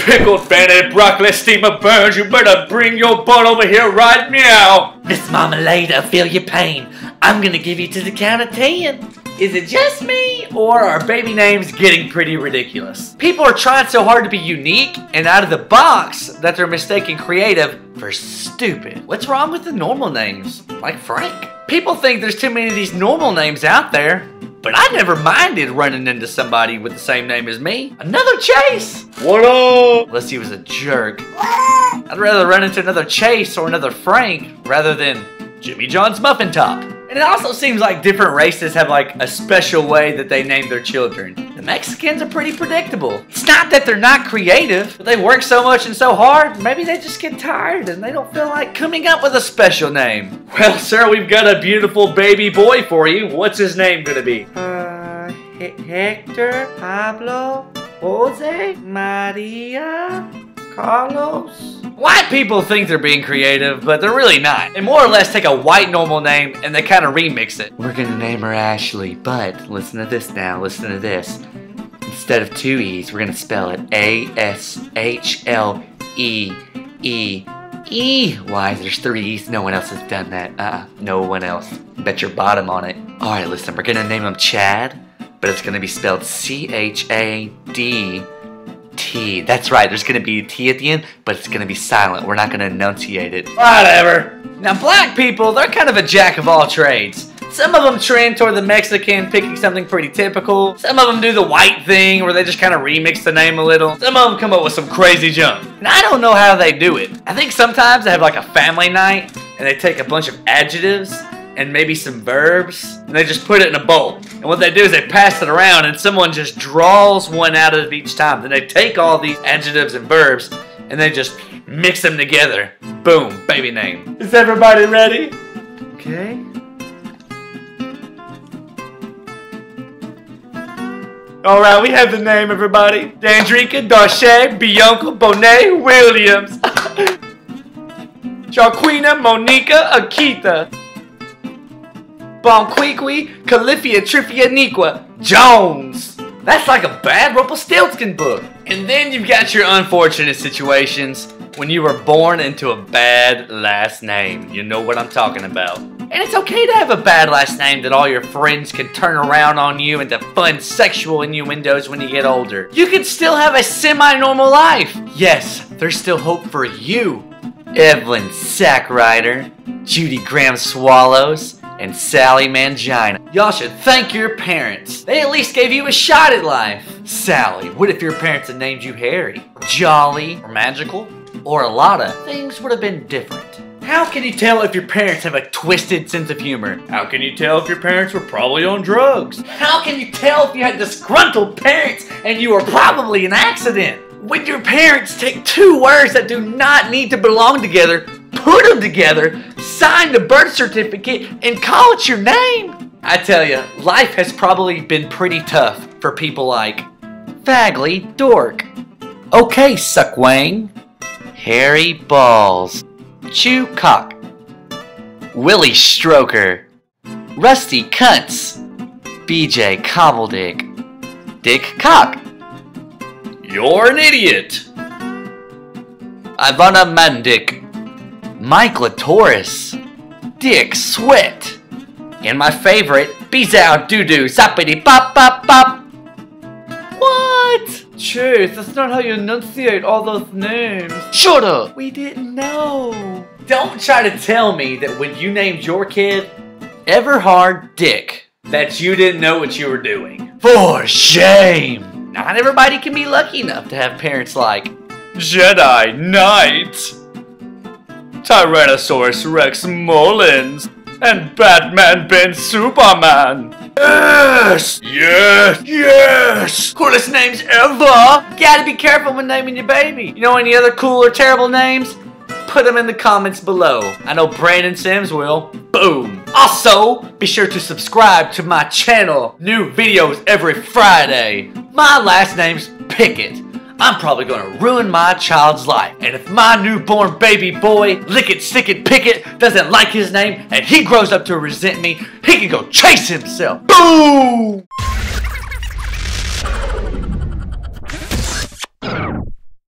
Pickled Bennett, broccoli, steamer burns, you better bring your butt over here right now. Miss Marmalade, I feel your pain. I'm gonna give you to the count of 10. Is it just me, or are baby names getting pretty ridiculous? People are trying so hard to be unique and out of the box that they're mistaking creative for stupid. What's wrong with the normal names, like Frank? People think there's too many of these normal names out there, but I never minded running into somebody with the same name as me. Another Chase! What up? Unless he was a jerk. I'd rather run into another Chase or another Frank rather than Jimmy John's Muffin Top. And it also seems like different races have like a special way that they name their children. The Mexicans are pretty predictable. It's not that they're not creative, but they work so much and so hard, maybe they just get tired and they don't feel like coming up with a special name. Well, sir, we've got a beautiful baby boy for you. What's his name gonna be? Hector, Pablo, Jose, Maria, Carlos. White people think they're being creative, but they're really not. They more or less take a white normal name and they kind of remix it. We're gonna name her Ashley, but listen to this now, listen to this. Instead of 2 E's, we're gonna spell it A-S-H-L-E-E-E. Why? There's 3 E's, no one else has done that. No one else. Bet your bottom on it. Alright, listen, we're gonna name him Chad, but it's gonna be spelled C-H-A-D. T. That's right, there's gonna be a T at the end, but it's gonna be silent. We're not gonna enunciate it. Whatever. Now, black people, they're kind of a jack of all trades. Some of them trend toward the Mexican, picking something pretty typical. Some of them do the white thing, where they just kind of remix the name a little. Some of them come up with some crazy junk. And I don't know how they do it. I think sometimes they have like a family night, and they take a bunch of adjectives, and maybe some verbs, and they just put it in a bowl. And what they do is they pass it around and someone just draws one out of each time. Then they take all these adjectives and verbs and they just mix them together. Boom, baby name. Is everybody ready? Okay. Alright, we have the name, everybody. Dandrika, Darche, Bianca, Bonet, Williams. Jarquina, Monica, Akita. Bonquiqui, Califia, Trifia, Niqua, Jones. That's like a bad Rumpelstiltskin book. And then you've got your unfortunate situations when you were born into a bad last name. You know what I'm talking about. And it's okay to have a bad last name that all your friends can turn around on you into fun sexual innuendos when you get older. You can still have a semi-normal life. Yes, there's still hope for you. Evelyn Sackrider, Judy Graham Swallows, and Sally Mangina. Y'all should thank your parents. They at least gave you a shot at life. Sally, what if your parents had named you Harry? Jolly, or Magical, or Alana? Things would have been different. How can you tell if your parents have a twisted sense of humor? How can you tell if your parents were probably on drugs? How can you tell if you had disgruntled parents and you were probably an accident? When your parents take 2 words that do not need to belong together, put them together, sign the birth certificate, and call it your name. I tell you, life has probably been pretty tough for people like Fagley Dork, Okay Suckwang, Harry Balls, Chew Cock, Willie Stroker, Rusty Cunts, BJ Cobbledick, Dick Cock, You're an Idiot, Ivana Mandic, Mike Latoris, Dick Sweat, and my favorite, Bezow Doo-Doo Zappity Pop Pop Pop. What? Chase, that's not how you enunciate all those names. Shut up! We didn't know. Don't try to tell me that when you named your kid Everhard Dick, that you didn't know what you were doing. For shame! Not everybody can be lucky enough to have parents like Jedi Knight, Tyrannosaurus Rex Mullins, and Batman Ben Superman. Yes! Yes! Yes! Coolest names ever! Gotta be careful when naming your baby. You know any other cool or terrible names? Put them in the comments below. I know Brandon Sims will. Boom! Also, be sure to subscribe to my channel. New videos every Friday. My last name's Pickett. I'm probably gonna ruin my child's life. And if my newborn baby boy, Lickett Stickett Pickett, doesn't like his name and he grows up to resent me, he can go chase himself. Boom!